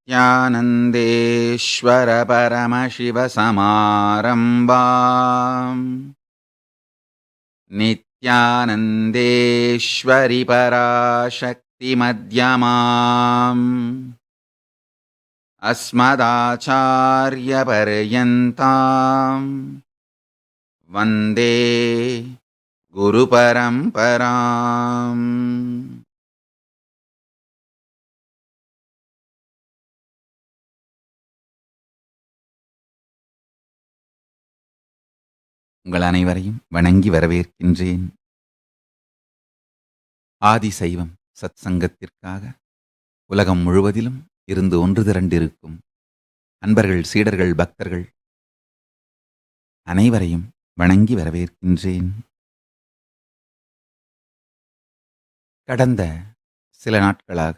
नित्यानन्देश्वर परमशिवसमारम्भाम् नित्यानन्देश्वरि पराशक्तिमध्यमाम् अस्मदाचार्यपर्यन्ताम् वन्दे गुरुपरम्पराम्. உங்கள் அனைவரையும் வணங்கி வரவேற்கின்றேன். ஆதி சைவம் சத் சங்கத்திற்காக உலகம் முழுவதிலும் இருந்து ஒன்று திரண்டிருக்கும் அன்பர்கள், சீடர்கள், பக்தர்கள் அனைவரையும் வணங்கி வரவேற்கின்றேன். கடந்த சில நாட்களாக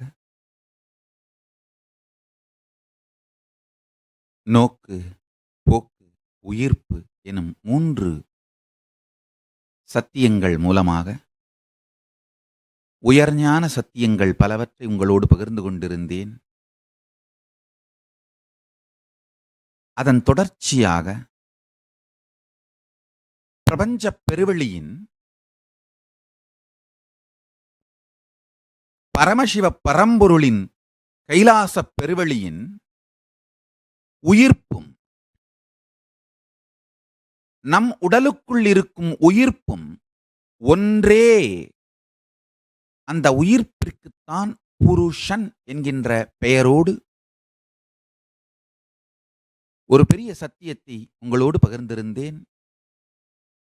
நோக்கு, போக்கு, உயிர்ப்பு எனும் 3 சத்தியங்கள் மூலமாக உயர்ஞான சத்தியங்கள் பலவற்றை உங்களோடு பகிர்ந்து கொண்டிருந்தேன். அதன் தொடர்ச்சியாக பிரபஞ்ச பெருவெளியின் பரமசிவ பரம்பொருளின் கைலாச பெருவெளியின் உயிர்ப்பும் நம் உடலுக்குள் இருக்கும் உயிர்ப்பும் ஒன்றே. அந்த உயிர்ப்பிற்குத்தான் புருஷன் என்கின்ற பெயரோடு ஒரு பெரிய சத்தியத்தை உங்களோடு பகிர்ந்திருந்தேன்.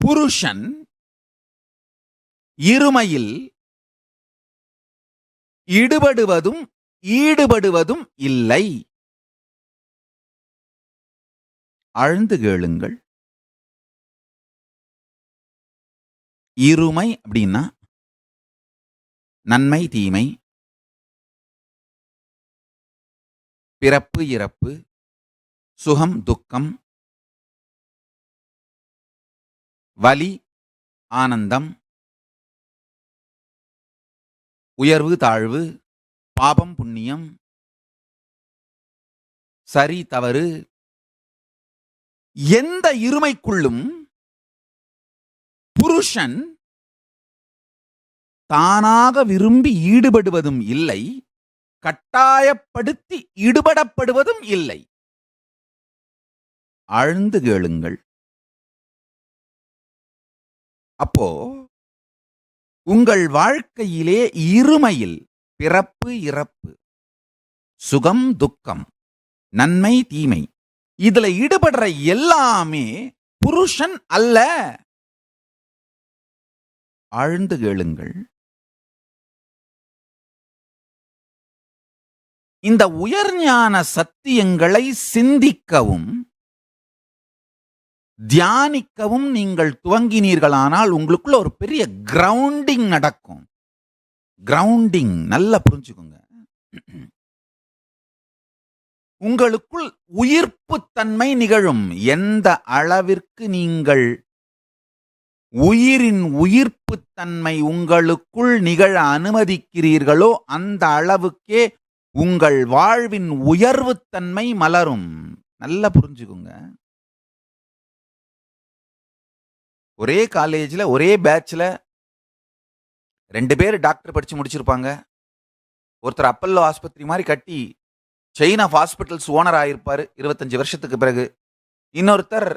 புருஷன் இருமையில் ஈடுபடுவதும் ஈடுபடுவதும் இல்லை. ஆழ்ந்து கேளுங்கள். இருமை அப்படின்னா நன்மை தீமை, பிறப்பு இறப்பு, சுகம் துக்கம், வலி ஆனந்தம், உயர்வு தாழ்வு, பாபம் புண்ணியம், சரி தவறு, எந்த இருமைக்குள்ளும் புருஷன் தானாக விரும்பி ஈடுபடுவதும் இல்லை, கட்டாயப்படுத்தி ஈடுபடப்படுவதும் இல்லை. ஆழ்ந்து கேளுங்கள். அப்போ உங்கள் வாழ்க்கையிலே இருமையில் பிறப்பு இறப்பு, சுகம் துக்கம், நன்மை தீமை, இதுல ஈடுபடுற எல்லாமே புருஷன் அல்ல. ஆழ்ந்து கேளுங்கள். இந்த உயர்ஞான சத்தியங்களை சிந்திக்கவும் தியானிக்கவும் நீங்கள் துவங்கினீர்களானால் உங்களுக்குள்ள ஒரு பெரிய கிரவுண்டிங் நடக்கும். கிரவுண்டிங் நல்லா புரிஞ்சுக்கோங்க. உங்களுக்குள் உயிர்ப்பு தன்மை நிகழும். எந்த அளவிற்கு நீங்கள் உயிரின் உயிர்ப்பு தன்மை உங்களுக்குள் நிகழ அனுமதிக்கிறீர்களோ அந்த அளவுக்கே உங்கள் வாழ்வின் உயர்வு தன்மை மலரும். நல்லா புரிஞ்சுக்குங்க. ஒரே காலேஜில் ஒரே பேட்ச்ல 2 பேர் டாக்டர் படிச்சு முடிச்சிருப்பாங்க. ஒருத்தர் அப்பல்லோ ஆஸ்பத்திரி மாதிரி கட்டி செயின் ஆஃப் ஹாஸ்பிட்டல்ஸ் ஓனர் ஆகிருப்பார் 25 வருஷத்துக்கு பிறகு. இன்னொருத்தர்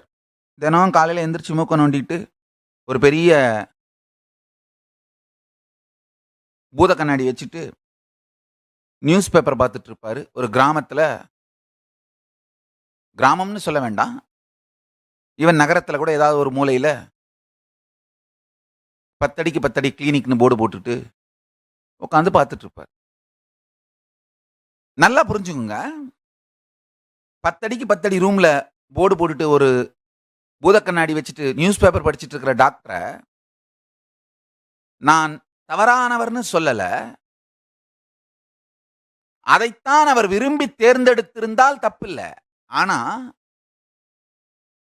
தினம் காலையில் எந்திரிச்சு மூக்க நோண்டிட்டு ஒரு பெரிய பூத கண்ணாடி வச்சுட்டு நியூஸ் பேப்பர் பார்த்துட்டு இருப்பாரு. ஒரு கிராமத்துல, கிராமம்னு சொல்ல வேண்டாம், ஈவன் நகரத்துல கூட ஏதாவது ஒரு மூலையில 10 அடிக்கு 10 அடி கிளினிக்னு போர்டு போட்டுட்டு உட்காந்து பார்த்துட்டு இருப்பார். நல்லா புரிஞ்சுக்குங்க. 10 அடிக்கு 10 அடி ரூம்ல போர்டு போட்டுட்டு ஒரு பூத கண்ணாடி வச்சுட்டு நியூஸ் பேப்பர் படிச்சுட்டு இருக்கிற டாக்டரை நான் தவறானவர்னு சொல்லல. அதைத்தான் அவர் விரும்பி தேர்ந்தெடுத்திருந்தால் தப்பில்லை. ஆனா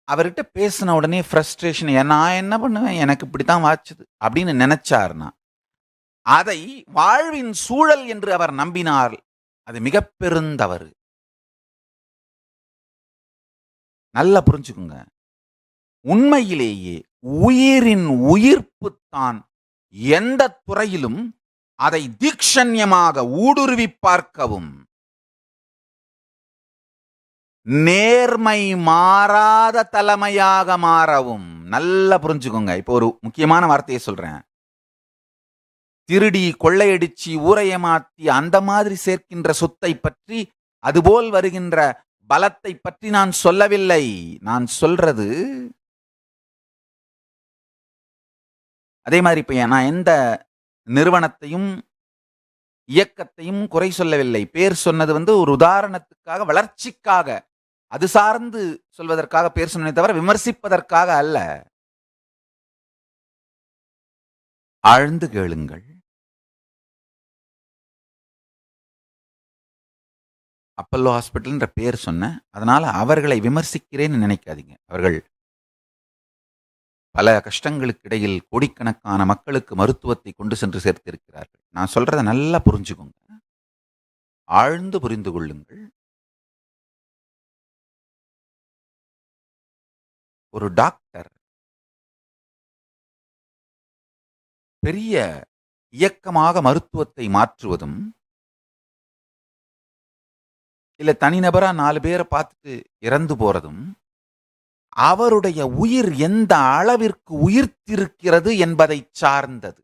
அவர்கிட்ட பேசின உடனே ஃப்ரஸ்ட்ரேஷன், நான் என்ன பண்ணுவேன், எனக்கு இப்படித்தான் வாச்சுது அப்படின்னு நினைச்சார்னா, அதை வாழ்வின் சூழல் என்று அவர் நம்பினார். அது மிக பெருந்தவறு. நல்லா புரிஞ்சுக்குங்க. உண்மையிலேயே உயிரின் உயிர்ப்பு தான் எந்த துறையிலும் அதை தீக்ஷண்யமாக ஊடுருவி பார்க்கவும், நேர்மை மாறாத தலைமையாக மாறவும். நல்லா புரிஞ்சுக்கோங்க. இப்போ ஒரு முக்கியமான வார்த்தையை சொல்றேன். திருடி கொள்ளையடிச்சு ஊரை ஏமாத்தி அந்த மாதிரி சேர்க்கின்ற சொத்தை பற்றி, அதுபோல் வருகின்ற பலத்தை பற்றி நான் சொல்லவில்லை. நான் சொல்றது அதே மாதிரி இப்ப நான் எந்த நிறுவனத்தையும் இயக்கத்தையும் குறை சொல்லவில்லை. பேர் சொன்னது ஒரு உதாரணத்துக்காக, வளர்ச்சிக்காக, அது சார்ந்து சொல்வதற்காக பேர் சொன்னதை தவிர விமர்சிப்பதற்காக அல்ல. ஆழ்ந்து கேளுங்கள். அப்பல்லோ ஹாஸ்பிட்டல்ன்ற பேர் சொன்ன, அதனால அவர்களை விமர்சிக்கிறேன்னு நினைக்காதீங்க. அவர்கள் பல கஷ்டங்களுக்கு இடையில் கோடிக்கணக்கான மக்களுக்கு மருத்துவத்தை கொண்டு சென்று சேர்த்திருக்கிறார்கள். நான் சொல்றதை நல்லா புரிஞ்சுக்கோங்க. ஆழ்ந்து புரிந்து கொள்ளுங்கள். ஒரு டாக்டர் பெரிய இயக்கமாக மருத்துவத்தை மாற்றுவதும், இல்ல தனிநபரா 4 பேரை பார்த்துட்டு இறந்து போறதும், அவருடைய உயிர் எந்த அளவிற்கு உயிர்த்திருக்கிறது என்பதை சார்ந்தது.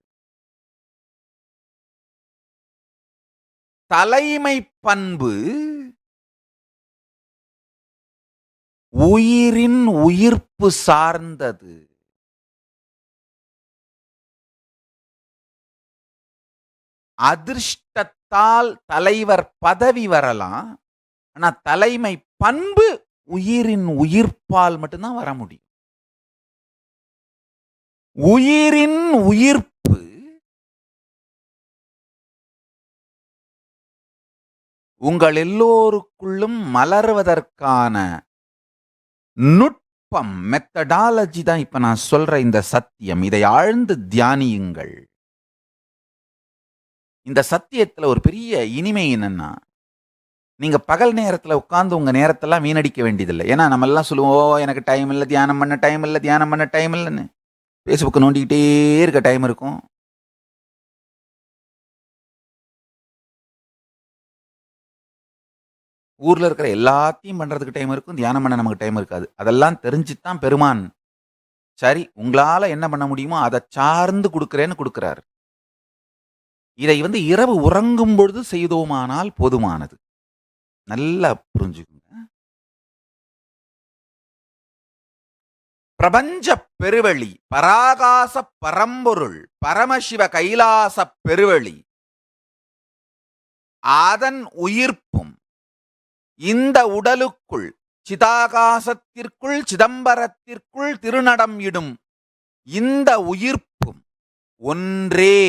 தலைமை பண்பு உயிரின் உயிர்ப்பு சார்ந்தது. அதிர்ஷ்டத்தால் தலைவர் பதவி வரலாம், ஆனா தலைமை பண்பு உயிரின் உயிர்ப்பால் மட்டும்தான் வர முடியும். உயிரின் உயிர்ப்பு உங்கள் எல்லோருக்குள்ளும் மலர்வதற்கான நுட்பம், மெத்தடாலஜி தான் இப்ப நான் சொல்ற இந்த சத்தியம். இதை ஆழ்ந்து தியானியுங்கள். இந்த சத்தியத்துல ஒரு பெரிய இனிமை என்னன்னா, நீங்க பகல் நேரத்துல உட்கார்ந்து உங்க நேரத்தெல்லாம் வீணடிக்க வேண்டியதில்லை. ஏன்னா நம்ம எல்லாம் சொல்லுவோம், எனக்கு டைம் இல்லை, தியானம் பண்ண டைம் இல்லை, தியானம் பண்ண டைம் இல்லைன்னு. பேஸ்புக் நோண்டிக்கிட்டே இருக்க டைம் இருக்கும். ஊர்ல இருக்கிற எல்லாத்தையும் பண்றதுக்கு டைம் இருக்கும், தியானம் பண்ண நமக்கு டைம் இருக்காது. அதெல்லாம் தெரிஞ்சுதான் பெருமான் சரி உங்களால என்ன பண்ண முடியுமோ அதை சார்ந்து கொடுக்கிறேன்னு கொடுக்கிறார். இதை இரவு உறங்கும் பொழுது செய்தோமானால் போதுமானது. நல்லா புரிஞ்சுக்குங்க. பிரபஞ்ச பெருவெளி, பராகாச பரம்பொருள், பரமசிவ கைலாச பெருவெளி, அதன் உயிர்ப்பும் இந்த உடலுக்குள் சிதாகாசத்திற்குள் சிதம்பரத்திற்குள் திருநடம் இடும் இந்த உயிர்ப்பும் ஒன்றே.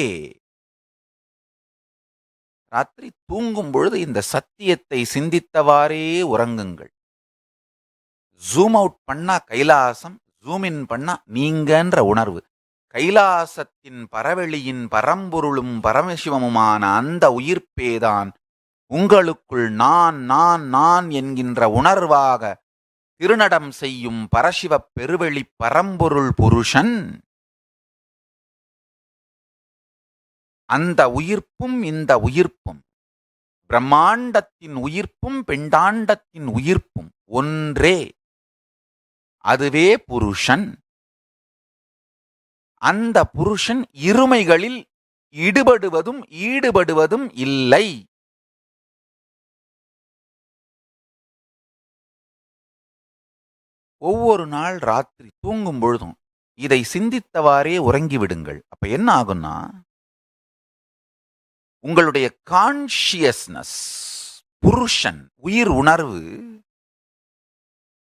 ராத்திரி தூங்கும் பொழுது இந்த சத்தியத்தை சிந்தித்தவாறே உறங்குங்கள். ஜூம் அவுட் பண்ணா கைலாசம், ஜூம் இன் பண்ணா நீங்கன்ற உணர்வு. கைலாசத்தின் பரவெளியின் பரம்பொருளும் பரமசிவமுமான அந்த உயிர்ப்பேதான் உங்களுக்குள் நான் நான் நான் என்கின்ற உணர்வாக திருநடம் செய்யும் பரசிவ பெருவெளி பரம்பொருள் புருஷன். அந்த உயிர்ப்பும் இந்த உயிர்ப்பும், பிரம்மாண்டத்தின் உயிர்ப்பும் பெண்டாண்டத்தின் உயிர்ப்பும் ஒன்றே. அதுவே புருஷன். அந்த புருஷன் இருமைகளில் ஈடுபடுவதும் இல்லை. ஒவ்வொரு நாள் ராத்திரி தூங்கும் பொழுதும் இதை சிந்தித்தவாறே உறங்கிவிடுங்கள். அப்ப என்ன ஆகும்னா, உங்களுடைய கான்ஷியஸ்னஸ், புருஷன், உயிர் உணர்வு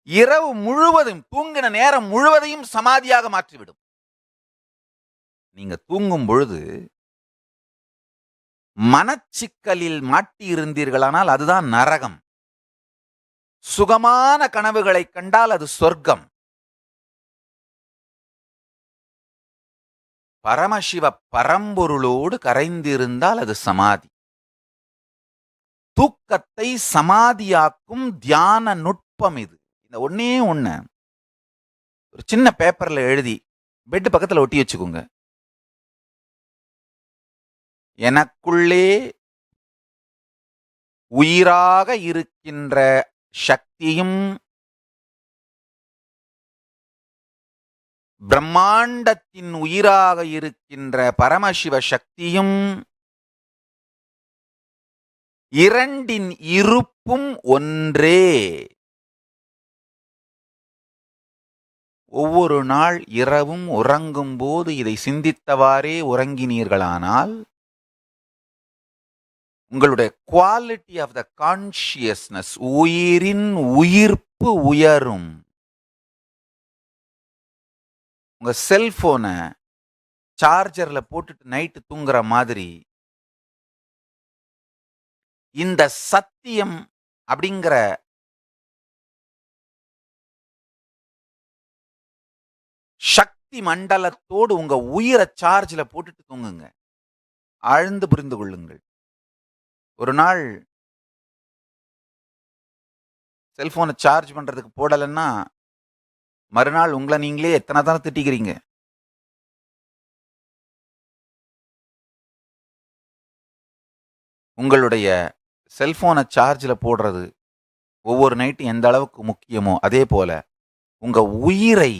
இரவு முழுவதும், தூங்கின நேரம் முழுவதையும் சமாதியாக மாற்றிவிடும். நீங்க தூங்கும் பொழுது மனச்சிக்கலில் மாட்டி இருந்தீர்களானால் அதுதான் நரகம். சுகமான கனவுகளை கண்டால் அது சொர்க்கம். பரமசிவ பரம்பொருளோடு கரைந்திருந்தால் அது சமாதி. தூக்கத்தை சமாதியாக்கும் தியான நுட்பம் இது. இந்த ஒண்ணே ஒண்ண ஒரு சின்ன பேப்பர்ல எழுதி பெட் பக்கத்துல ஒட்டி வச்சுக்கோங்க. எனக்குள்ளே உயிராக இருக்கின்ற சக்தியும் பிரம்மாண்டத்தின் உயிராக இருக்கின்ற பரமசிவ சக்தியும் இரண்டின் இருப்பும் ஒன்றே. ஒவ்வொரு நாள் இரவும் உறங்கும் போது இதை சிந்தித்தவாறே உறங்கினீர்களானால் உங்களுடைய குவாலிட்டி ஆஃப் த கான்ஷியஸ்னஸ், உயிரின் உயிர்ப்பு உயரும். உங்க செல்போனை சார்ஜர்ல போட்டுட்டு நைட்டு தூங்குற மாதிரி இந்த சத்தியம் அப்படிங்கிற சக்தி மண்டலத்தோடு உங்க உயிரை சார்ஜ்ல போட்டுட்டு தூங்குங்க. ஆழ்ந்து புரிந்து கொள்ளுங்கள். ஒரு நாள் செல்போனை சார்ஜ் பண்றதுக்கு போடலைன்னா மறுநாள் உங்களை நீங்களே எத்தனை தானே திட்டிக்கிறீங்க. உங்களுடைய செல்போனை சார்ஜில் போடுறது ஒவ்வொரு நைட்டும் எந்த அளவுக்கு முக்கியமோ அதே போல உங்க உயிரை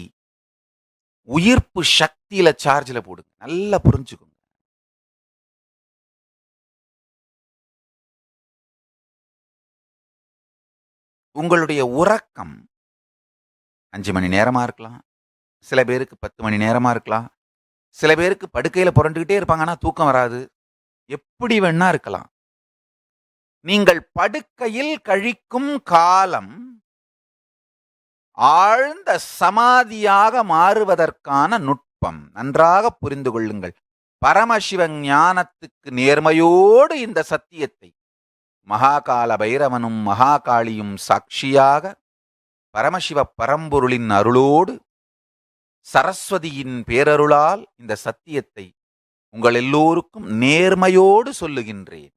உயிர்ப்பு சக்தியில சார்ஜில் போடுங்க. நல்லா புரிஞ்சுக்கோங்க. உங்களுடைய உறக்கம் 5 மணி நேரமா இருக்கலாம், சில பேருக்கு 10 மணி நேரமா இருக்கலாம், சில பேருக்கு படுக்கையில புரண்டுகிட்டே இருப்பாங்க, ஆனா தூக்கம் வராது. எப்படி வேணா இருக்கலாம். நீங்கள் படுக்கையில் கழிக்கும் காலம் ஆழ்ந்த சமாதியாக மாறுவதற்கான நுட்பம் நன்றாக புரிந்து கொள்ளுங்கள். பரமசிவ ஞானத்துக்கு நேர்மையோடு இந்த சத்தியத்தை மகாகால பைரவனும் மகாகாளியும் சாட்சியாக பரமசிவ பரம்பொருளின் அருளோடு சரஸ்வதியின் பேரருளால் இந்த சத்தியத்தை உங்கள் எல்லோருக்கும் நேர்மையோடு சொல்லுகின்றேன்.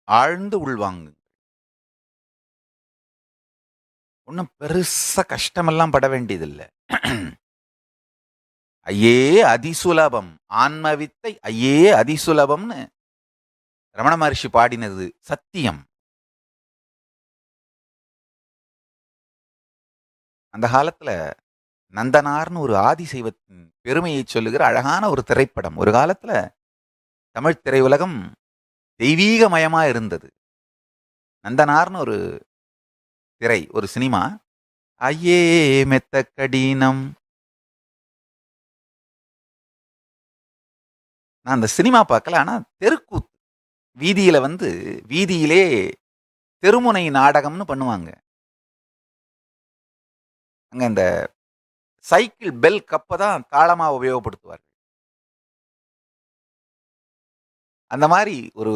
ஆழ்ந்து உள்வாங்க. ஒன்றும் பெருசா கஷ்டமெல்லாம் பட வேண்டியதில்லை. ஐயே அதிசுலபம், ஆன்மவித்தை ஐயே அதிசுலபம்னு ரமண மகர்ஷி பாடினது சத்தியம். அந்த காலத்துல நந்தனார்னு ஒரு ஆதிசைவத்தின் பெருமையை சொல்லுகிற அழகான ஒரு திரைப்படம். ஒரு காலத்துல தமிழ் திரையுலகம் தெய்வீகமயமா இருந்தது. நந்தனார்னு ஒரு திரை, ஒரு சினிமா. ஐயே மெத்த கடினம். நான் அந்த சினிமா பார்க்கல, ஆனா தெருக்கூத்து வீதியில வீதியிலே தெருமுனை நாடகம்னு பண்ணுவாங்க. அங்க இந்த சைக்கிள் பெல் கப்பை தான் தாளமா உபயோகப்படுத்துவார்கள். அந்த மாதிரி ஒரு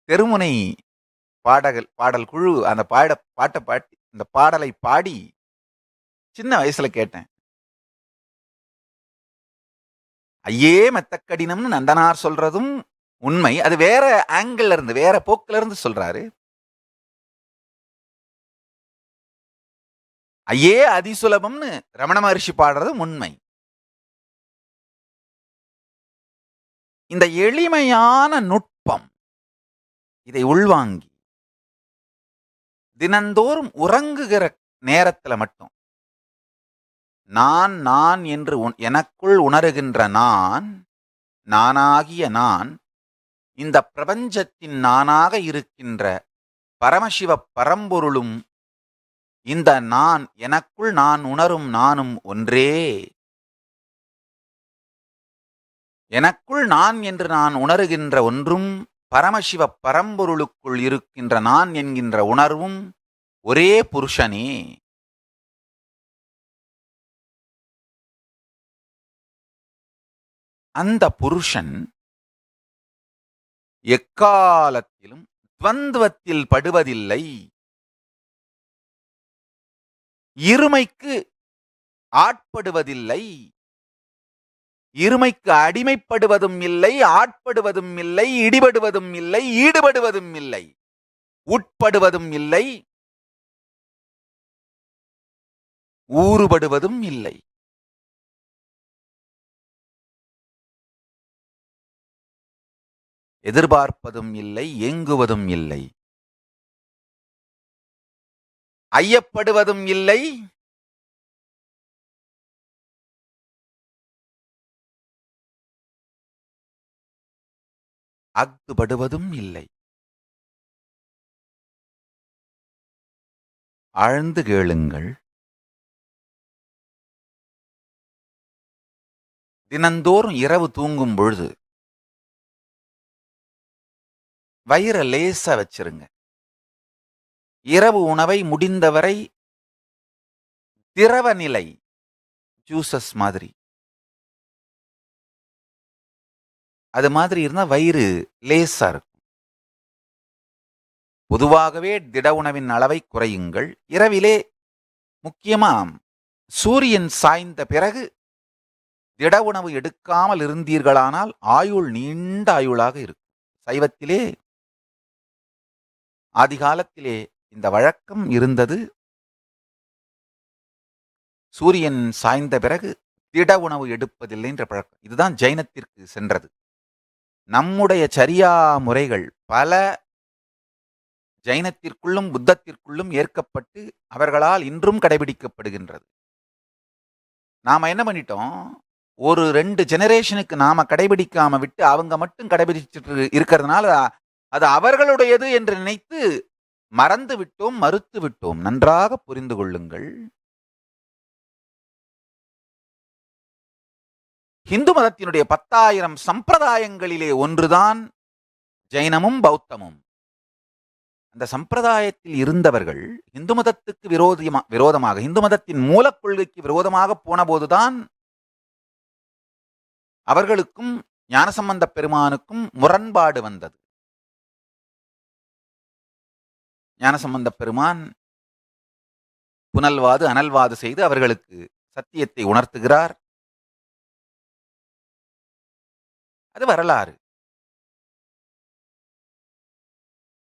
தெருமுனை பாடல் குழு அந்த பாட்டை பாடி இந்த பாடலை பாடி சின்ன வயசுல கேட்டேன். ஐயே மெத்தக்கடினம்னு நந்தனார் சொல்றதும் உண்மை. அது வேற ஆங்கிள் இருந்து, வேற போக்குல இருந்து சொல்றாரு. ஐயே அதிசுலபம்னு ரமண மகர்ஷி பாடுறதும் உண்மை. இந்த எளிமையான நுட்பம் இதை உள்வாங்கி தினந்தோறும் உறங்குகிற நேரத்துல மட்டும் நான் நான் என்று எனக்குள் உணருகின்ற நான், நானாகிய நான், இந்த பிரபஞ்சத்தின் நானாக இருக்கின்ற பரமசிவ பரம்பொருளும் இந்த நான், எனக்குள் நான் உணரும் நானும் ஒன்றே. எனக்குள் நான் என்று நான் உணருகின்ற ஒன்றும் பரமசிவ பரம்பொருளுக்குள் இருக்கின்ற நான் என்கின்ற உணர்வும் ஒரே புருஷனே. அந்த புருஷன் எக்காலத்திலும் துவந்துவத்தில் படுவதில்லை. இருமைக்கு ஆட்படுவதில்லை. இருமைக்கு அடிமைப்படுவதும் இல்லை, ஆட்படுவதும் இல்லை, இடிபடுவதும் இல்லை, ஈடுபடுவதும் இல்லை, உட்படுவதும் இல்லை, ஊறுபடுவதும் இல்லை. எதிர்பார்ப்பதும் இல்லை, ஏங்குவதும் இல்லை, ஐயப்படுவதும் இல்லை, அஃதுபடுவதும் இல்லை. ஆழ்ந்து கேளுங்கள். தினந்தோறும் இரவு தூங்கும் பொழுது வயிறை லேசா வச்சிருங்க. இரவு உணவை முடிந்தவரை திரவ நிலை ஜூசஸ் மாதிரி, அது மாதிரி இருந்தா வயிறு லேசா இருக்கும். பொதுவாகவே திட உணவின் அளவை குறையுங்கள். இரவிலே முக்கியமா சூரியன் சாய்ந்த பிறகு திட உணவு எடுக்காமல் இருந்தீர்களானால் ஆயுள் நீண்ட ஆயுளாக இருக்கும். சைவத்திலே ஆதிகாலத்திலே இந்த வழக்கம் இருந்தது. சூரியன் சாய்ந்த பிறகு திட உணவு எடுப்பதில்லை என்ற பழக்கம். இதுதான் ஜைனத்திற்கு சென்றது. நம்முடைய சரியா முறைகள் பல ஜைனத்திற்குள்ளும் புத்தத்திற்குள்ளும் ஏற்கப்பட்டு அவர்களால் இன்றும் கடைபிடிக்கப்படுகின்றது. நாம என்ன பண்ணிட்டோம், ஒரு 2 ஜெனரேஷனுக்கு நாம கடைபிடிக்காம விட்டு அவங்க மட்டும் கடைபிடிச்சிட்டு இருக்கிறதுனால அது அவர்களுடையது என்று நினைத்து மறந்து விட்டோம், மறுத்து விட்டோம். நன்றாக புரிந்து கொள்ளுங்கள். இந்து மதத்தினுடைய 10,000 சம்பிரதாயங்களிலே ஒன்றுதான் ஜைனமும் பௌத்தமும். அந்த சம்பிரதாயத்தில் இருந்தவர்கள் இந்து மதத்துக்கு விரோதமாக, இந்து மதத்தின் மூலக் கொள்கைக்கு விரோதமாக போன போதுதான் அவர்களுக்கும் ஞானசம்பந்த பெருமானுக்கும் முரண்பாடு வந்தது. ஞானசம்பந்த பெருமான் புனல்வாது அனல்வாது செய்து அவர்களுக்கு சத்தியத்தை உணர்த்துகிறார். அது வரலாறு.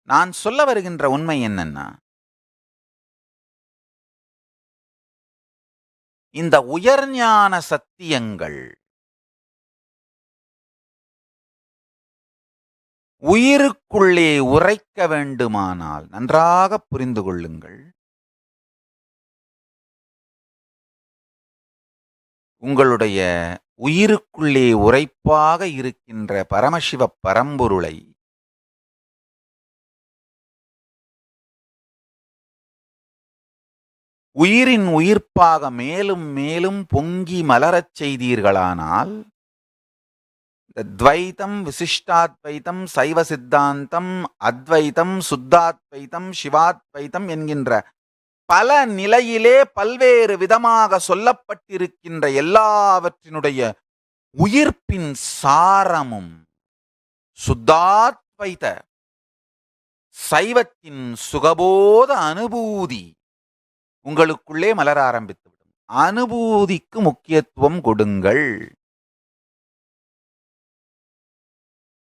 நான் சொல்ல வருகின்ற உண்மை என்னன்னா, இந்த உயர்ஞான சத்தியங்கள் உயிருக்குள்ளே உரைக்க வேண்டுமானால் நன்றாக புரிந்து கொள்ளுங்கள். உங்களுடைய உயிருக்குள்ளே உரைப்பாக இருக்கின்ற பரமசிவ பரம்பொருளை உயிரின் உயிர்ப்பாக மேலும் மேலும் பொங்கி மலரச் செய்தீர்களானால் துவைத்தம், விசிஷ்டாத்வைத்தம், சைவ சித்தாந்தம், அத்வைத்தம், சுத்தாத்வைத்தம், சிவாத்வைத்தம் என்கின்ற பல நிலையிலே பல்வேறு விதமாக சொல்லப்பட்டிருக்கின்ற எல்லாவற்றினுடைய உயிர்ப்பின் சாரமும் சுத்தாத்வைத சைவத்தின் சுகபோத அனுபூதி உங்களுக்குள்ளே மலர ஆரம்பித்துவிடும். அனுபூதிக்கு முக்கியத்துவம் கொடுங்கள்.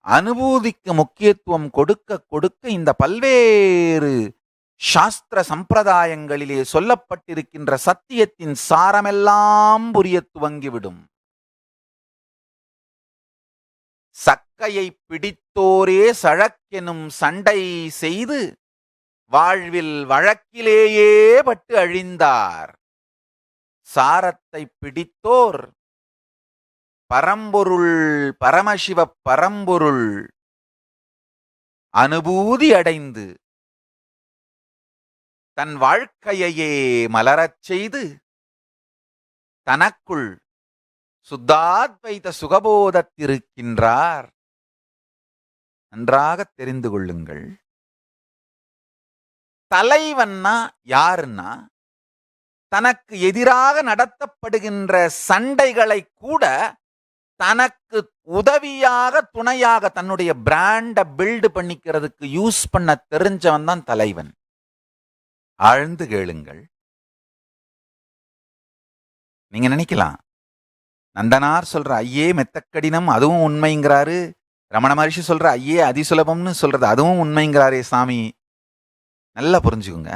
அனுபூதிக்கு முக்கியத்துவம் கொடுக்க கொடுக்க இந்த பல்வேறு சாஸ்திர சம்பிரதாயங்களிலே சொல்லப்பட்டிருக்கின்ற சத்தியத்தின் சாரமெல்லாம் புரிய துவங்கிவிடும். சக்கையை பிடித்தோரே சழக்கெனும் சண்டை செய்து வாழ்வில் வழக்கிலேயே பட்டு அழிந்தார். சாரத்தை பிடித்தோர் பரம்பொருள், பரமசிவ பரம்பொருள் அனுபூதி அடைந்து தன் வாழ்க்கையையே மலரச் செய்து தனக்குள் சுத்தாத்வைத சுகபோதத்திருக்கின்றார். நன்றாக தெரிந்து கொள்ளுங்கள். தலைவன்னா யாருன்னா, தனக்கு எதிராக நடத்தப்படுகின்ற சண்டைகளை கூட தனக்கு உதவியாக, துணையாக, தன்னுடைய பிராண்ட பில்டு பண்ணிக்கிறதுக்கு யூஸ் பண்ண தெரிஞ்சவன் தான் தலைவன். ஆழ்ந்து கேளுங்கள். நீங்க நினைக்கலாம், நந்தனார் சொல்ற ஐயே மெத்தக்கடினம் அதுவும் உண்மைங்கிறாரு. ரமண மகரிஷி சொல்ற ஐயே அதிசுலபம்னு சொல்றது அதுவும் உண்மைங்கிறாரே சாமி. நல்லா புரிஞ்சுக்குங்க.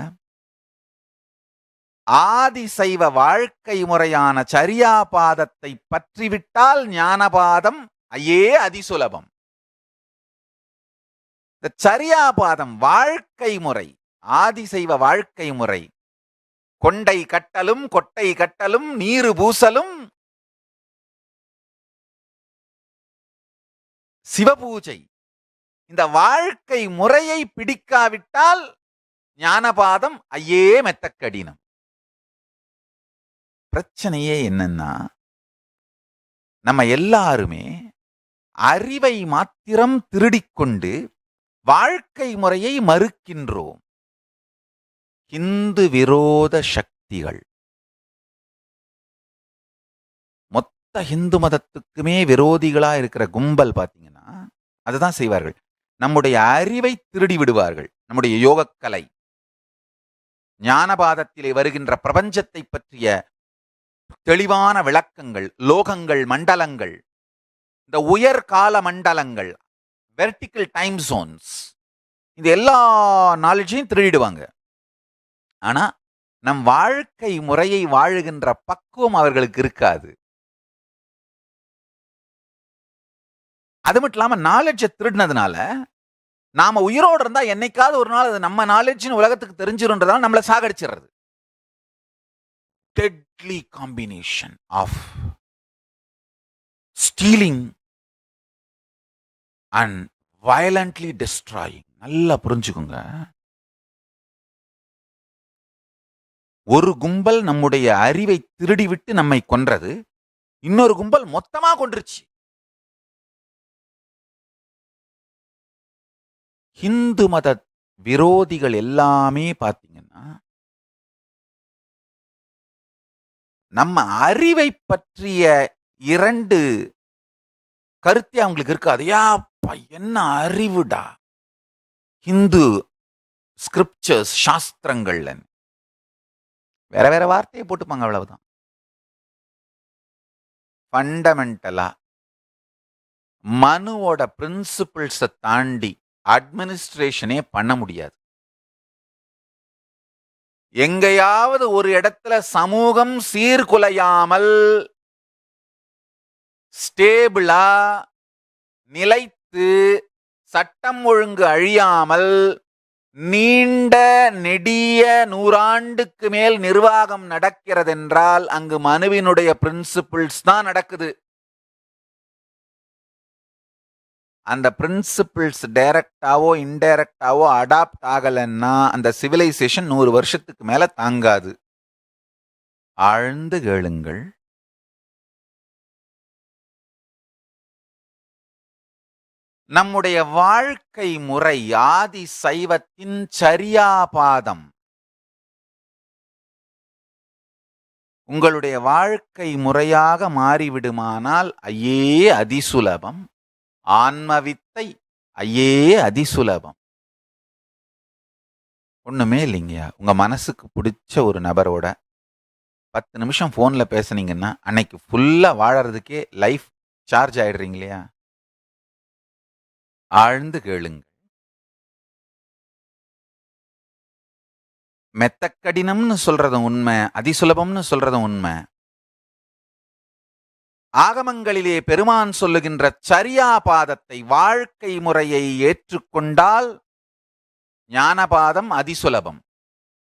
ஆதிசைவ வாழ்க்கை முறையான சரியாபாதத்தை பற்றிவிட்டால் ஞானபாதம் ஐயே அதிசுலபம். இந்த சரியாபாதம் வாழ்க்கை முறை, ஆதிசைவ வாழ்க்கை முறை, கொண்டை கட்டலும் கொட்டை கட்டலும் நீரு பூசலும் சிவபூஜை, இந்த வாழ்க்கை முறையை பிடிக்காவிட்டால் ஞானபாதம் ஐயே மெத்தக்கடினம். பிரச்சனையே என்னன்னா, நம்ம எல்லாருமே அறிவை மாத்திரம் திருடிக்கொண்டு வாழ்க்கை முறையை மறுக்கின்றோம். இந்து விரோத சக்திகள் மொத்த இந்து மதத்துக்குமே விரோதிகளா இருக்கிற கும்பல் பாத்தீங்கன்னா அதுதான் செய்வார்கள். நம்முடைய அறிவை திருடி விடுவார்கள். நம்முடைய யோகக்கலை, ஞானபாதத்திலே வருகின்ற பிரபஞ்சத்தை பற்றிய தெளிவான விளக்கங்கள், லோகங்கள், மண்டலங்கள், இந்த உயர் கால மண்டலங்கள், வெர்டிக்கல் டைம் ஜோன்ஸ், இது எல்லா நாலேஜையும் திருடிடுவாங்க. ஆனா நம் வாழ்க்கை முறையை வாழுகின்ற பக்குவம் அவர்களுக்கு இருக்காது. அது மட்டும் இல்லாம நாலேஜை திருடினதுனால நாம உயிரோடு இருந்தா என்னைக்காவது ஒரு நாள் அது நம்ம நாலேஜ்னு உலகத்துக்கு தெரிஞ்சிருன்றதால நம்மளை சாகடிச்சிடுறது. deadly combination of stealing and violently destroying. நல்லா புரிஞ்சுக்குங்க. ஒரு கும்பல் நம்முடைய அறிவை திருடிவிட்டு நம்மை கொன்றது, இன்னொரு கும்பல் மொத்தமா கொன்றுச்சு. இந்து மத விரோதிகள் எல்லாமே பாத்தீங்கன்னா நம்ம அறிவை பற்றிய இரண்டு கருத்தை அவங்களுக்கு இருக்காது. என்ன அறிவுடா இந்து ஸ்கிரிப்சர்ஸ், சாஸ்திரங்கள்ல வேற வேற வார்த்தையை போட்டுப்பாங்க, அவ்வளவுதான். ஃபண்டமெண்டலா மனுவோட பிரின்சிபிள்ஸை தாண்டி அட்மினிஸ்ட்ரேஷனே பண்ண முடியாது. எங்கேயாவது ஒரு இடத்துல சமூகம் சீர்குலையாமல் ஸ்டேபிளா நிலைத்து சட்டம் ஒழுங்கு அழியாமல் நீண்ட நெடிய 100 ஆண்டுக்கு மேல் நிர்வாகம் நடக்கிறதென்றால் அங்கு மனுவினுடைய பிரின்சிபிள்ஸ் தான் நடக்குது. அந்த பிரின்சிபிள்ஸ் டைரக்டாவோ இன்டைரக்டாவோ அடாப்ட் ஆகலன்னா அந்த சிவிலைசேஷன் 100 வருஷத்துக்கு மேல தாங்காது. ஆழ்ந்து கேளுங்கள். நம்முடைய வாழ்க்கை முறை ஆதி சைவத்தின் சரியாபாதம். உங்களுடைய வாழ்க்கை முறையாக மாறிவிடுமானால் ஐயே அதிசுலபம். ஆன்மவித்தை ஐயே அதிசுலபம். ஒண்ணுமே இல்லைங்கயா. உங்க மனசுக்கு பிடிச்ச ஒரு நபரோட 10 நிமிஷம் போன்ல பேசுனீங்கன்னா அன்னைக்கு ஃபுல்லா வாழறதுக்கே லைஃப் சார்ஜ் ஆயிடுறீங்க இல்லையா? ஆழ்ந்து கேளுங்க. மெத்தக்கடினம்னு சொல்றதும் உண்மை, அதிசுலபம்னு சொல்றதும் உண்மை. ஆகமங்களிலே பெருமான் சொல்லுகின்ற சரியாபாதத்தை, வாழ்க்கை முறையை ஏற்றுக்கொண்டால் ஞானபாதம் அதிசுலபம்.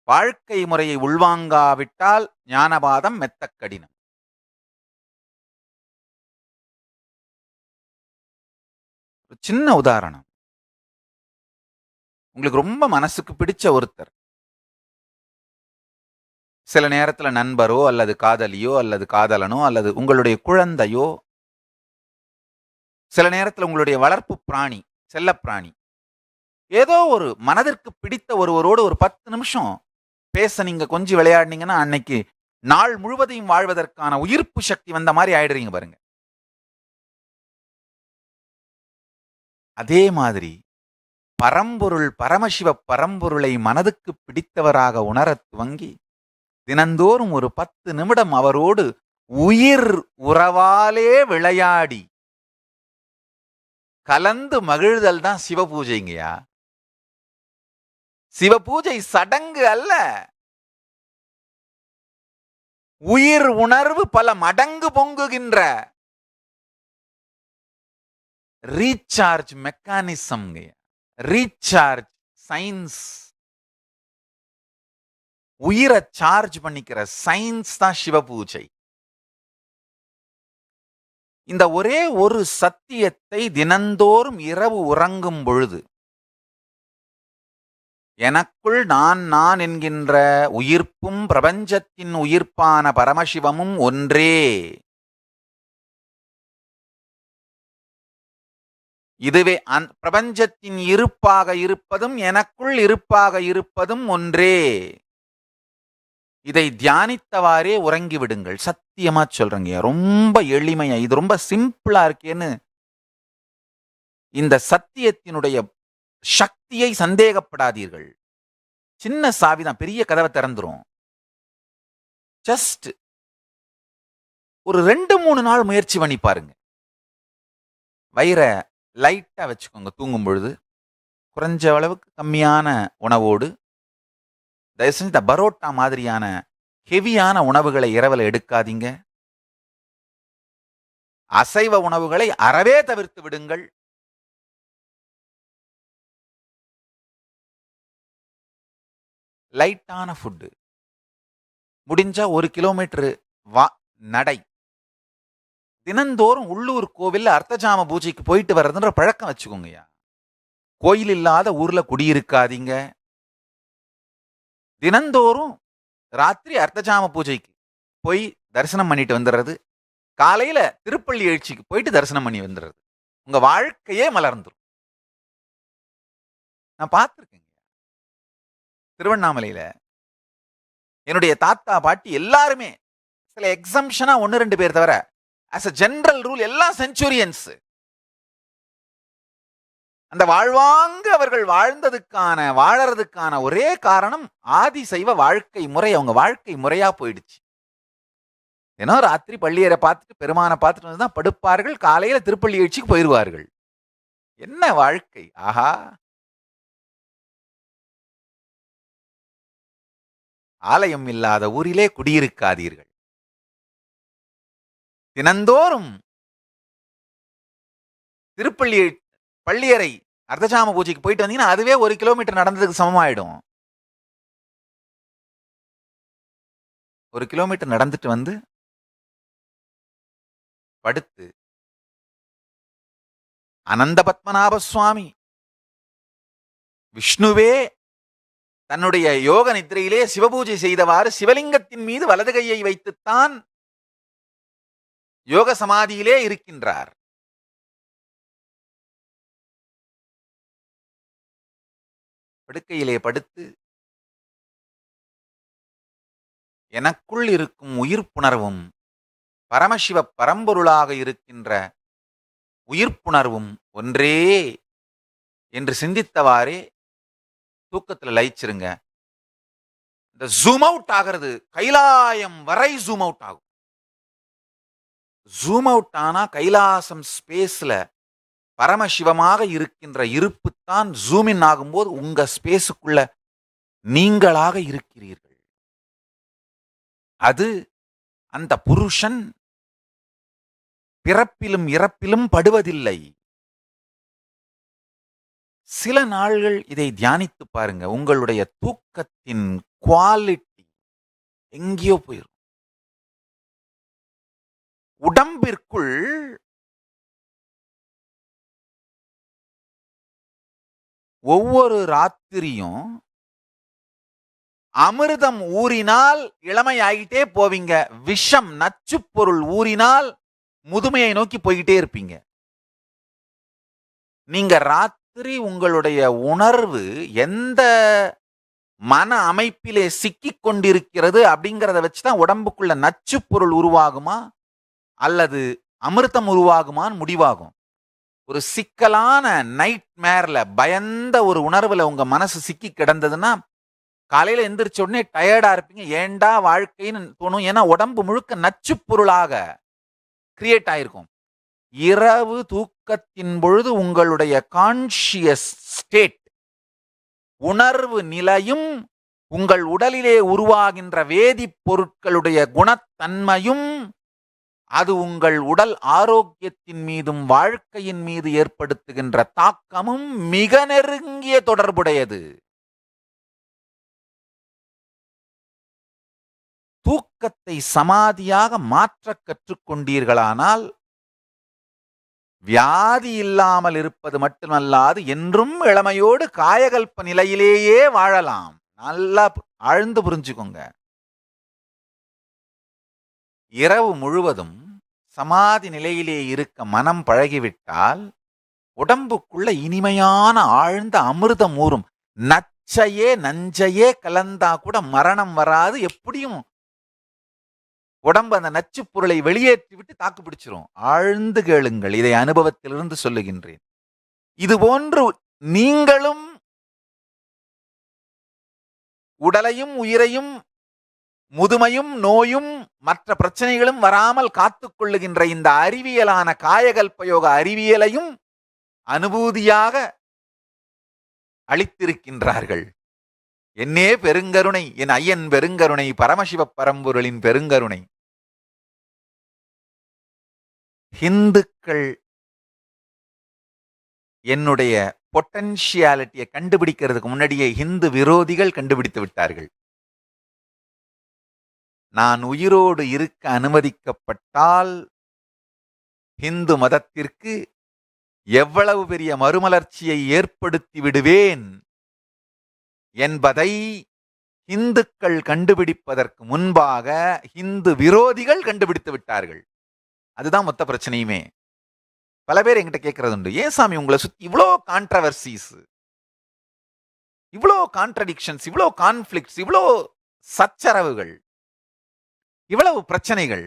வாழ்க்கை முறையை உள்வாங்காவிட்டால் ஞானபாதம் மெத்தக்கடினம். ஒரு சின்ன உதாரணம். உங்களுக்கு ரொம்ப மனசுக்கு பிடிச்ச ஒருத்தர், சில நேரத்தில் நண்பரோ அல்லது காதலியோ அல்லது காதலனோ அல்லது உங்களுடைய குழந்தையோ, சில நேரத்தில் உங்களுடைய வளர்ப்பு பிராணி, செல்ல பிராணி, ஏதோ ஒரு மனதிற்கு பிடித்த ஒருவரோடு ஒரு 10 நிமிஷம் பேச நீங்க கொஞ்சம் விளையாடினீங்கன்னா அன்னைக்கு நாள் முழுவதையும் வாழ்வதற்கான உயிர்ப்பு சக்தி வந்த மாதிரி ஆயிடுறீங்க பாருங்க. அதே மாதிரி பரம்பொருள், பரமசிவ பரம்பொருளை மனதுக்கு பிடித்தவராக உணர துவங்கி தினந்தோறும் ஒரு 10 நிமிடம் அவரோடு உயிர் உறவாலே விளையாடி கலந்து மகிழ்தல் தான் சிவ பூஜைங்கய்யா. சிவ பூஜை சடங்கு அல்ல. உயிர் உணர்வு பல மடங்கு பொங்குகின்ற ரீசார்ஜ் மெக்கானிசம், ரீசார்ஜ் சயின்ஸ். உயிரை சார்ஜ் பண்ணிக்கிற சயின்ஸ் தான் சிவ பூஜை. இந்த ஒரே ஒரு சத்தியத்தை தினந்தோறும் இரவு உறங்கும் பொழுது எனக்குள் நான் நான் என்கின்ற உயிர்ப்பும் பிரபஞ்சத்தின் உயிர்ப்பான பரமசிவமும் ஒன்றே, இதுவே பிரபஞ்சத்தின் இருப்பாக இருப்பதும் எனக்குள் இருப்பாக இருப்பதும் ஒன்றே, இதை தியானித்தவாறே உறங்கி விடுங்கள். சத்தியமா சொல்றேங்க, ரொம்ப எளிமையா, இது ரொம்ப சிம்பிளா இருக்கேன்னு இந்த சத்தியத்தினுடைய சக்தியை சந்தேகப்படாதீர்கள். சின்ன சாவிதான் பெரிய கதவை திறந்துரும். ஜஸ்ட் ஒரு 2-3 நாள் முயற்சி பண்ணி பாருங்க. வயிறை லைட்டா வச்சுக்கோங்க. தூங்கும் பொழுது குறைஞ்ச அளவுக்கு கம்மியான உணவோடு, தயவு செஞ்சு இந்த பரோட்டா மாதிரியான ஹெவியான உணவுகளை இரவில் எடுக்காதீங்க. அசைவ உணவுகளை அறவே தவிர்த்து விடுங்கள். லைட்டான ஃபுட்டு, முடிஞ்சா 1 கிலோமீட்டர் நடை. தினந்தோறும் உள்ளூர் கோவில்ல அர்த்தஜாம பூஜைக்கு போயிட்டு வர்றதுன்ற பழக்கம் வச்சுக்கோங்கய்யா. கோயில் இல்லாத ஊர்ல குடியிருக்காதீங்க. தினந்தோறும் ராத்திரி அர்த்தஜாம பூஜைக்கு போய் தரிசனம் பண்ணிட்டு வந்துடுறது, காலையில திருப்பள்ளி எழுச்சிக்கு போயிட்டு தரிசனம் பண்ணி வந்துடுறது, உங்க வாழ்க்கையே மலர்ந்துடும். நான் பார்த்துருக்கேங்க திருவண்ணாமலையில. என்னுடைய தாத்தா பாட்டி எல்லாருமே, சில எக்ஸம்ஷனா 1-2 பேர் தவிர, as a ஜெனரல் ரூல் எல்லாம் செஞ்சுரியன்ஸ். அந்த வாழ்வாங்க அவர்கள் வாழறதுக்கான ஒரே காரணம் ஆதி சைவ வாழ்க்கை முறை. அவங்க வாழ்க்கை முறையா போயிடுச்சு. ஏன்னா ராத்திரி பள்ளியரை பார்த்துட்டு பெருமானை பார்த்துட்டு வந்துதான் படுப்பார்கள், காலையில திருப்பள்ளி எழுச்சிக்கு போயிடுவார்கள். என்ன வாழ்க்கை! ஆஹா! ஆலயம் இல்லாத ஊரிலே குடியிருக்காதீர்கள். தினந்தோறும் பள்ளியறை அர்த்தஜாம பூஜைக்கு போயிட்டு வந்தீங்கன்னா அதுவே 1 கிலோமீட்டர் நடந்ததுக்கு சமமாயிடும். 1 கிலோமீட்டர் நடந்துட்டு வந்து படுத்து அனந்த பத்மநாப சுவாமி விஷ்ணுவே தன்னுடைய யோக நித்திரையிலே சிவபூஜை செய்தவாறு சிவலிங்கத்தின் மீது வலது கையை வைத்துத்தான் யோக சமாதியிலே இருக்கின்றார். படுக்கையிலே படுத்து எனக்குள் இருக்கும் உயிர்ப்புணர்வும் பரமசிவ பரம்பொருளாக இருக்கின்ற உயிர்ப்புணர்வும் ஒன்றே என்று சிந்தித்தவாறே தூக்கத்தில் லயிச்சிருங்க. இந்த ஜூம் அவுட் ஆகிறது கைலாயம் வரை ஜூம் அவுட் ஆகும். ஜூம் அவுட் ஆனா கைலாசம் ஸ்பேஸ்ல பரமசிவமாக இருக்கின்ற இருப்பு தான் ஜூம் இன் ஆகும்போது உங்க ஸ்பேஸுக்குள்ள நீங்களாக இருக்கிறீர்கள். அது அந்த புருஷன் பிறப்பிலும் இறப்பிலும் படுவதில்லை. சில நாள்கள் இதை தியானித்து பாருங்க, உங்களுடைய தூக்கத்தின் குவாலிட்டி எங்கேயோ போயிரும். உடம்பிற்குள் ஒவ்வொரு ராத்திரியும் அமிர்தம் ஊறினால் இளமையாகிட்டே போவீங்க, விஷம் நச்சு பொருள் ஊறினால் முதுமையை நோக்கி போய்கிட்டே இருப்பீங்க. நீங்க ராத்திரி உங்களுடைய உணர்வு எந்த மன அமைப்பிலே சிக்கிக் கொண்டிருக்கிறது அப்படிங்கிறத வச்சுதான் உடம்புக்குள்ள நச்சு பொருள் உருவாகுமா அல்லது அமிர்தம் உருவாகுமான்னு முடிவாகும். ஒரு சிக்கலான நைட் மேர்ல பயந்த ஒரு உணர்வுல உங்க மனசு சிக்கி கிடந்ததுன்னா காலையில எந்திரிச்ச உடனே டயர்டா இருப்பீங்க. ஏன்டா வாழ்க்கைன்னு தோணும். ஏன்னா உடம்பு முழுக்க நச்சு பொருளாக கிரியேட் ஆயிருக்கும். இரவு தூக்கத்தின் பொழுது உங்களுடைய கான்ஷியஸ் ஸ்டேட், உணர்வு நிலையும், உங்கள் உடலிலே உருவாகின்ற வேதிப்பொருட்களுடைய குணத்தன்மையும், அது உங்கள் உடல் ஆரோக்கியத்தின் மீதும் வாழ்க்கையின் மீது ஏற்படுத்துகின்ற தாக்கமும் மிக நெருங்கிய தொடர்புடையது. தூக்கத்தை சமாதியாக மாற்ற கற்றுக்கொண்டீர்களானால் வியாதி இல்லாமல் இருப்பது மட்டுமல்லாது என்றும் இளமையோடு காயகல்ப நிலையிலேயே வாழலாம். நல்லா ஆழ்ந்து புரிஞ்சுக்கோங்க. இரவு முழுவதும் சமாதி நிலையிலே இருக்க மனம் பழகிவிட்டால் உடம்புக்குள்ள இனிமையான ஆழ்ந்த அமிர்தம் ஊறும். நச்சையே நஞ்சையே கலந்தா கூட மரணம் வராது. எப்படியும் உடம்பு அந்த நச்சு பொருளை வெளியேற்றி விட்டு தாக்கு பிடிச்சிரும். ஆழ்ந்து கேளுங்கள், இதை அனுபவத்திலிருந்து சொல்லுகின்றேன். இது போன்று நீங்களும் உடலையும் உயிரையும் முதுமையும் நோயும் மற்ற பிரச்சனைகளும் வராமல் காத்துக்கொள்ளுகின்ற இந்த அறிவியலான காயகல்பயோக அறிவியலையும் அனுபூதியாக அளித்திருக்கின்றார்கள். என்னே பெருங்கருணை, என் ஐயன் பெருங்கருணை, பரமசிவ பரம்பொருளின் பெருங்கருணை. ஹிந்துக்கள் என்னுடைய பொட்டன்ஷியாலிட்டியை கண்டுபிடிக்கிறதுக்கு முன்னாடியே ஹிந்து விரோதிகள் கண்டுபிடித்து விட்டார்கள். நான் உயிரோடு இருக்க அனுமதிக்கப்பட்டால் ஹிந்து மதத்திற்கு எவ்வளவு பெரிய மறுமலர்ச்சியை ஏற்படுத்தி விடுவேன் என்பதை இந்துக்கள் கண்டுபிடிப்பதற்கு முன்பாக இந்து விரோதிகள் கண்டுபிடித்து விட்டார்கள். அதுதான் மொத்த பிரச்சனையுமே. பல பேர் என்கிட்ட கேட்கறது உண்டு, ஏன் சாமி உங்களை சுத்தி இவ்வளோ கான்ட்ரவர்சிஸ், இவ்வளோ கான்ட்ரடிக்ஷன்ஸ், இவ்வளோ கான்ஃபிளிக்ட்ஸ், இவ்வளோ சச்சரவுகள், இவ்வளவு பிரச்சனைகள்?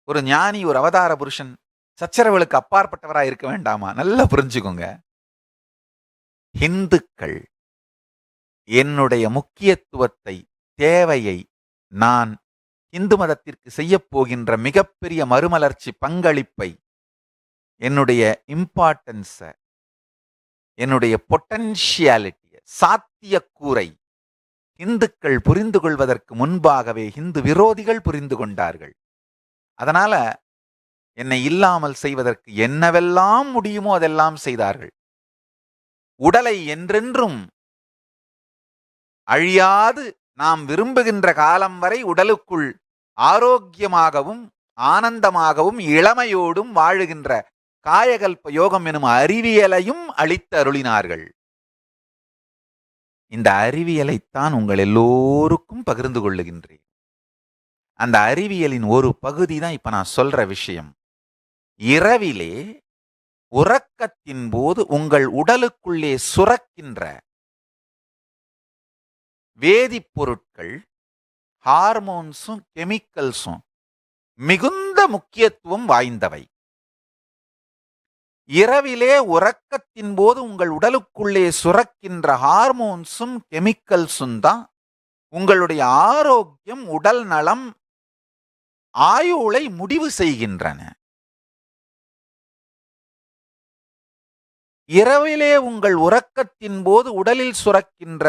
ஒரு ஞானி, ஒரு அவதார புருஷன் சச்சரவுகளுக்கு அப்பாற்பட்டவராக இருக்க வேண்டாமா? நல்லா புரிஞ்சுக்கோங்க. இந்துக்கள் என்னுடைய முக்கியத்துவத்தை, தேவையை, நான் இந்து மதத்திற்கு செய்ய போகின்ற மிகப்பெரிய மறுமலர்ச்சி பங்களிப்பை, என்னுடைய இம்பார்ட்டன்ஸ, என்னுடைய பொட்டன்ஷியாலிட்டியை, சாத்தியக்கூறை இந்துக்கள் புரிந்து கொள்வதற்கு முன்பாகவே இந்து விரோதிகள் புரிந்து கொண்டார்கள். அதனால என்னை இல்லாமல் செய்வதற்கு என்னவெல்லாம் முடியுமோ அதெல்லாம் செய்தார்கள். உடலை என்றென்றும் அழியாது நாம் விரும்புகின்ற காலம் வரை உடலுக்குள் ஆரோக்கியமாகவும் ஆனந்தமாகவும் இளமையோடும் வாழுகின்ற காயகல்ப யோகம் எனும் அறிவியலையும் அளித்து அருளினார்கள். இந்த அறிவியலைத்தான் உங்கள் எல்லோருக்கும் பகிர்ந்து கொள்ளுகின்றேன். அந்த அறிவியலின் ஒரு பகுதி தான் இப்ப நான் சொல்ற விஷயம். இரவிலே உறக்கத்தின் போது உங்கள் உடலுக்குள்ளே சுரக்கின்ற வேதிப்பொருட்கள், ஹார்மோன்ஸும் கெமிக்கல்ஸும் மிகுந்த முக்கியத்துவம் வாய்ந்தவை. இரவிலே உறக்கத்தின் போது உங்கள் உடலுக்குள்ளே சுரக்கின்ற ஹார்மோன்ஸும் கெமிக்கல்ஸும் தான் உங்களுடைய ஆரோக்கியம், உடல் நலம், ஆயுளை முடிவு செய்கின்றன. இரவிலே உங்கள் உறக்கத்தின் போது உடலில் சுரக்கின்ற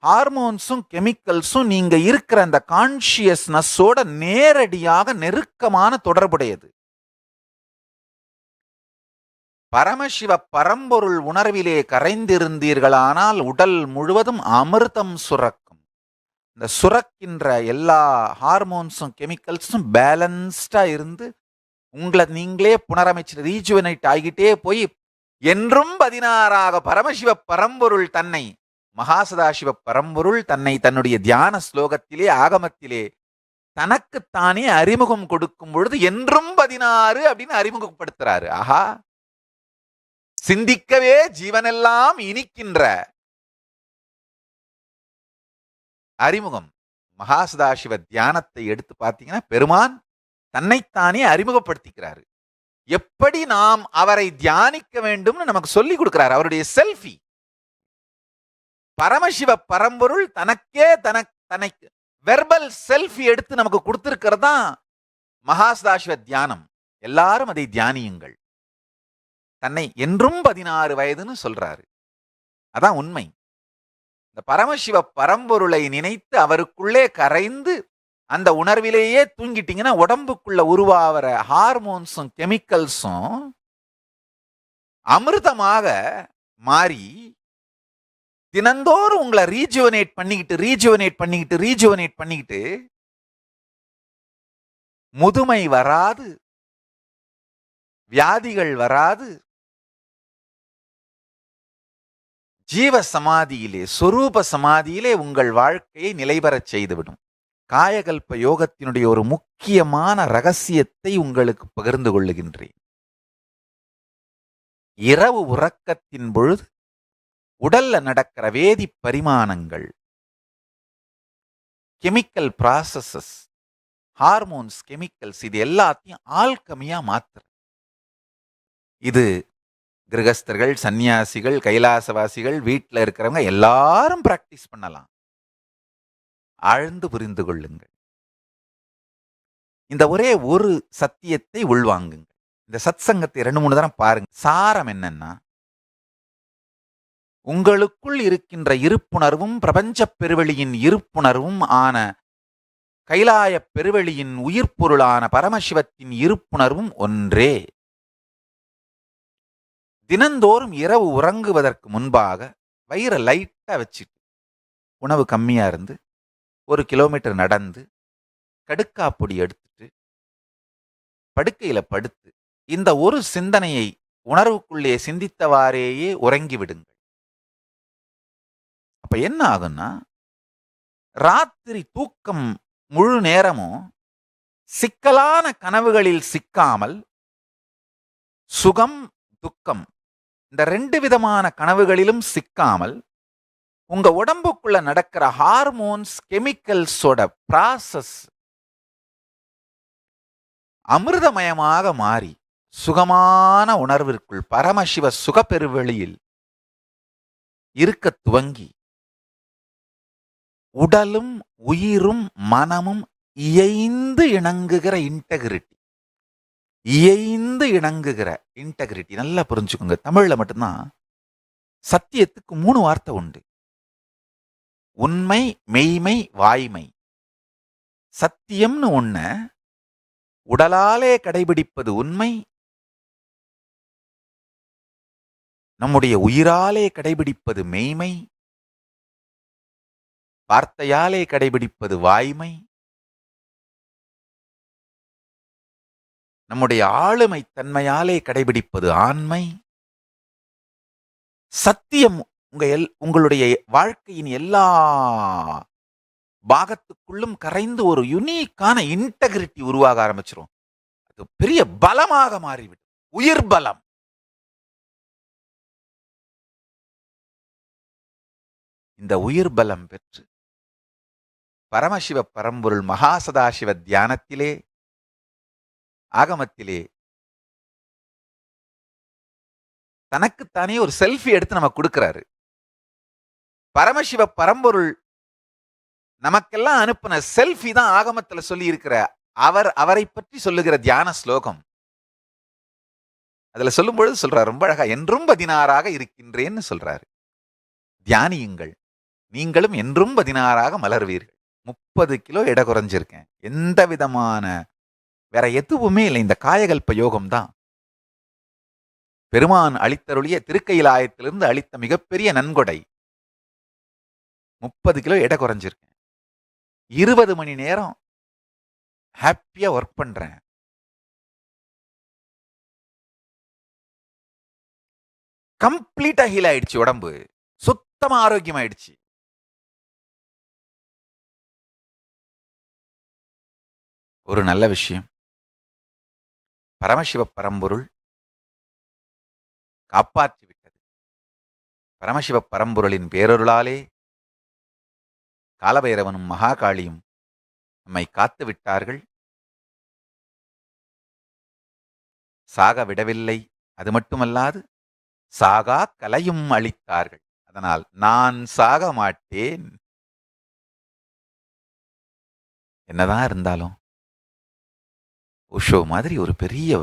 ஹார்மோன்ஸும் கெமிக்கல்ஸும் நீங்க இருக்கிற அந்த கான்ஷியஸ்னஸோட நேரடியாக நெருக்கமான தொடர்புடையது. பரமசிவ பரம்பொருள் உணர்விலே கரைந்திருந்தீர்களானால் உடல் முழுவதும் அமிர்தம் சுரக்கும். இந்த சுரக்கின்ற எல்லா ஹார்மோன்ஸும் கெமிக்கல்ஸும் பேலன்ஸ்டா இருந்து உங்களை நீங்களே புனரமைச்சு ரீஜுவனைட் ஆகிட்டே போய் என்றும் 16ஆக பரமசிவ பரம்பொருள் தன்னை, மகாசதாசிவ பரம்பொருள் தன்னை தன்னுடைய தியான ஸ்லோகத்திலே, ஆகமத்திலே தனக்குத்தானே அறிமுகம் கொடுக்கும் பொழுது என்றும் 16 அப்படின்னு அறிமுகப்படுத்துறாரு. ஆஹா, சிந்திக்கவே ஜீவனெல்லாம் இனிக்கின்ற அறிமுகம். மகாசதாசிவ தியானத்தை எடுத்து பார்த்தீங்கன்னா பெருமான் தன்னைத்தானே அறிமுகப்படுத்திக்கிறாரு. எப்படி நாம் அவரை தியானிக்க வேண்டும்னு நமக்கு சொல்லி கொடுக்கிறார். அவருடைய செல்ஃபி. பரமசிவ பரம்பொருள் தனக்கே தனக்கு வெர்பல் செல்ஃபி எடுத்து நமக்கு கொடுத்திருக்கிறது தான் மகாசதாசிவ தியானம். எல்லாரும் அதை தியானியுங்கள். தன்னை என்றும் 16 வயதுன்னு சொல்றாரு. அதான் உண்மை. இந்த பரமசிவ பரம்பொருளை நினைத்து அவருக்குள்ளே கரைந்து அந்த உணர்விலேயே தூங்கிட்டீங்கன்னா உடம்புக்குள்ள உருவாகிற ஹார்மோன்ஸும் கெமிக்கல்ஸும் அமிர்தமாக மாறி தினந்தோறும் உங்களை ரீஜுவனேட் பண்ணிக்கிட்டு முதுமை வராது, வியாதிகள் வராது, ஜீவ சமாதியிலே சொரூப சமாதியிலே உங்கள் வாழ்க்கையை நிலைபெறச் செய்துவிடும். காயகல்ப யோகத்தினுடைய ஒரு முக்கியமான ரகசியத்தை உங்களுக்கு பகிர்ந்து கொள்ளுகின்றேன். இரவு உறக்கத்தின் பொழுது உடல்ல நடக்கிற வேதி பரிமாணங்கள், கெமிக்கல் ப்ராசஸஸ், ஹார்மோன்ஸ், கெமிக்கல்ஸ், இது எல்லாத்தையும் ஆல்கமியா மாத்துற. இது கிரகஸ்தர்கள், சன்னியாசிகள், கைலாசவாசிகள், வீட்டில் இருக்கிறவங்க எல்லாரும் பிராக்டிஸ் பண்ணலாம். ஆழ்ந்து புரிந்து கொள்ளுங்கள். இந்த ஒரே ஒரு சத்தியத்தை உள்வாங்குங்கள். இந்த சத் சங்கத்தை 2-3 தரம் பாருங்க. சாரம் என்னன்னா, உங்களுக்குள் இருக்கின்ற இருப்புணர்வும் பிரபஞ்ச பெருவெளியின் இருப்புணர்வும் ஆன கைலாய பெருவெளியின் உயிர் பொருளான பரமசிவத்தின் இருப்புணர்வும் ஒன்றே. தினந்தோறும் இரவு உறங்குவதற்கு முன்பாக வயிறை லைட்டா வச்சுட்டு, உணவு கம்மியா இருந்து 1 கிலோமீட்டர் நடந்து, கடுக்காப்பொடி எடுத்துட்டு படுக்கையில படுத்து இந்த ஒரு சிந்தனையை உணர்வுக்குள்ளே சிந்தித்தவாறேயே உறங்கி விடுங்கள். அப்ப என்ன ஆகும்னா, ராத்திரி தூக்கம் முழு நேரமும் சிக்கலான கனவுகளில் சிக்காமல் சுகம் துக்கம் இந்த 2 விதமான கனவுகளிலும் சிக்காமல் உங்க உடம்புக்குள்ள நடக்கிற ஹார்மோன்ஸ், கெமிக்கல்ஸோட ப்ராசஸ் அமிர்தமயமாக மாறி சுகமான உணர்விற்குள் பரமசிவ சுகப்பெருவெளியில் இருக்க துவங்கி உடலும் உயிரும் மனமும் இயைந்து இணங்குகிற இன்டெகிரிட்டி நல்லா புரிஞ்சுக்கோங்க. தமிழ்ல மட்டும்தான் சத்தியத்துக்கு 3 வார்த்தை உண்டு. உண்மை, மெய்மை, வாய்மை. சத்தியம்னு ஒண்ண உடலாலே கடைபிடிப்பது உண்மை, நம்முடைய உயிராலே கடைபிடிப்பது மெய்மை, வார்த்தையாலே கடைபிடிப்பது வாய்மை, நம்முடைய ஆளுமை தன்மையாலே கடைபிடிப்பது ஆண்மை. சத்தியம் உங்களுடைய வாழ்க்கையின் எல்லா பாகத்துக்குள்ளும் கரைந்து ஒரு யுனிக்கான இன்டெகிரிட்டி உருவாக ஆரம்பிச்சிரும். அது பெரிய பலமாக மாறிவிடும். உயிர் பலம். இந்த உயிர் பலம் பெற்று பரமசிவ பரம்பொருள் மகாசதாசிவ தியானத்திலே, ஆகமத்திலே தனக்குத்தானே ஒரு செல்ஃபி எடுத்து நமக்கு கொடுக்கிறாரு. பரமசிவ பரம்பொருள் நமக்கெல்லாம் அனுப்பின செல்ஃபி தான் ஆகமத்துல சொல்லி இருக்கிற அவரை பற்றி சொல்லுகிற தியான ஸ்லோகம். அதுல சொல்லும் பொழுது சொல்றாரு ரொம்ப அழகா, என்றும் 16ஆக இருக்கின்றேன்னு சொல்றாரு. தியானியுங்கள், நீங்களும் என்றும் 16ஆக மலர்வீர்கள். 30 கிலோ எடை குறைஞ்சிருக்கேன். எந்த விதமான வேற எதுவுமே இல்லை. இந்த காயகல்ப யோகம் தான் பெருமான் அளித்தருளிய திருக்கையிலாயத்திலிருந்து அளித்த மிகப்பெரிய நன்கொடை. 30 கிலோ எடை குறைஞ்சிருக்கேன். 20 மணி நேரம் ஹாப்பியா ஒர்க் பண்றேன். கம்ப்ளீட்டா ஹீல் ஆயிடுச்சு. உடம்பு சுத்தமா ஆரோக்கியம் ஆயிடுச்சு. ஒரு நல்ல விஷயம், பரமசிவ பரம்பொருள் காப்பாற்றி விட்டது. பரமசிவ பரம்பொருளின் பேரருளாலே காலபைரவனும் மகாகாளியும் நம்மை காத்து விட்டார்கள். சாக விடவில்லை. அது மட்டுமல்லாது சாகா கலையும் அளித்தார்கள். அதனால் நான் சாக மாட்டேன். என்னதான் இருந்தாலும் ஓஷோ மாதிரி ஒரு பெரிய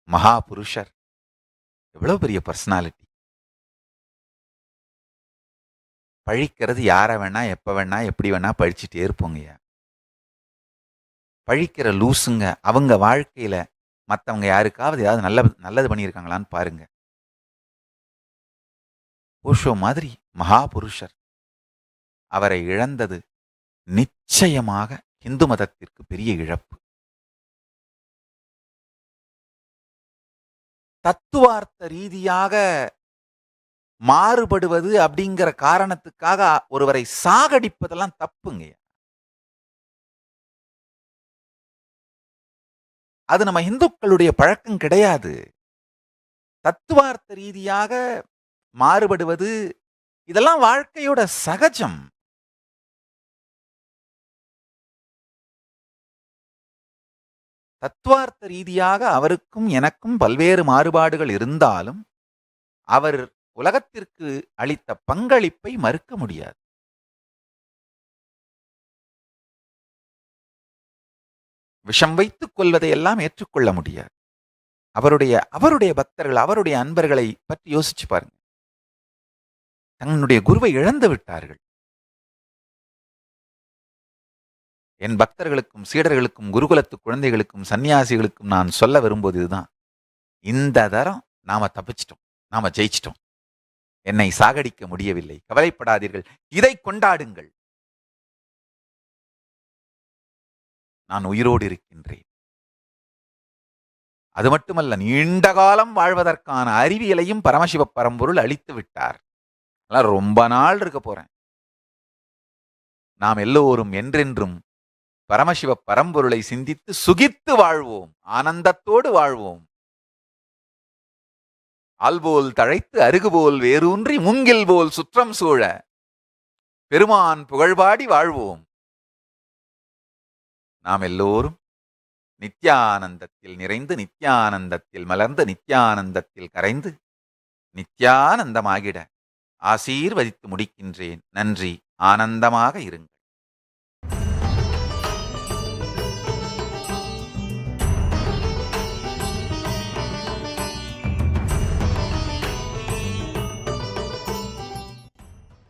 மகா புருஷர், எவ்வளவு பெரிய பர்சனாலிட்டி. பழிக்கிறது யாரை வேணா எப்ப வேணா எப்படி வேணா பழிச்சுட்டே இருப்போங்கய்யா. பழிக்கிற லூசுங்க அவங்க வாழ்க்கையில மற்றவங்க யாருக்காவது ஏதாவது நல்லது பண்ணியிருக்காங்களான்னு பாருங்க. ஓஷோ மாதிரி மகா புருஷர், அவரை இழந்தது நிச்சயமாக இந்து மதத்திற்கு பெரிய இழப்பு. தத்துவார்த்த ரீதியாக மாறுபடுவது அப்படிங்கிற காரணத்துக்காக ஒருவரை சாகடிப்பதெல்லாம் தப்புங்க. அது நம்ம இந்துக்களுடைய பழக்கம் கிடையாது. தத்துவார்த்த ரீதியாக மாறுபடுவது இதெல்லாம் வாழ்க்கையோட சகஜம். தத்துவார்த்த ரீதியாக அவருக்கும் எனக்கும் பல்வேறு மாறுபாடுகள் இருந்தாலும் அவர் உலகத்திற்கு அளித்த பங்களிப்பை மறுக்க முடியாது. விஷம் வைத்துக் கொள்வதையெல்லாம் ஏற்றுக்கொள்ள முடியாது. அவருடைய பக்தர்கள், அவருடைய அன்பர்களை பற்றி யோசிச்சு பாருங்க. தன்னுடைய குருவை இழந்து விட்டார்கள். என் பக்தர்களுக்கும் சீடர்களுக்கும் குருகுலத்து குழந்தைகளுக்கும் சன்னியாசிகளுக்கும் நான் சொல்ல விரும்புவது இதுதான். இந்த தரம் நாம தப்பிச்சிட்டோம், நாம ஜெயிச்சிட்டோம். என்னை சாகடிக்க முடியவில்லை, கவலைப்படாதீர்கள், இதை கொண்டாடுங்கள். நான் உயிரோடு இருக்கின்றேன். அது மட்டுமல்ல, நீண்ட காலம் வாழ்வதற்கான அறிவியலையும் பரமசிவ பரம்பொருள் அளித்து விட்டார். ரொம்ப நாள் இருக்க போறேன். நாம் எல்லோரும் என்றென்றும் பரமசிவ பரம்பொருளை சிந்தித்து சுகித்து வாழ்வோம், ஆனந்தத்தோடு வாழ்வோம். ஆல்போல் தழைத்து அருகுபோல் வேரூன்றி மூங்கில் போல் சுற்றம் சூழ பெருமான் புகழ்பாடி வாழ்வோம். நாம் எல்லோரும் நித்யானந்தத்தில் நிறைந்து, நித்யானந்தத்தில் மலர்ந்து, நித்யானந்தத்தில் கரைந்து, நித்யானந்தமாகிட ஆசீர்வதித்து முடிக்கின்றேன். நன்றி. ஆனந்தமாக இருங்கள்.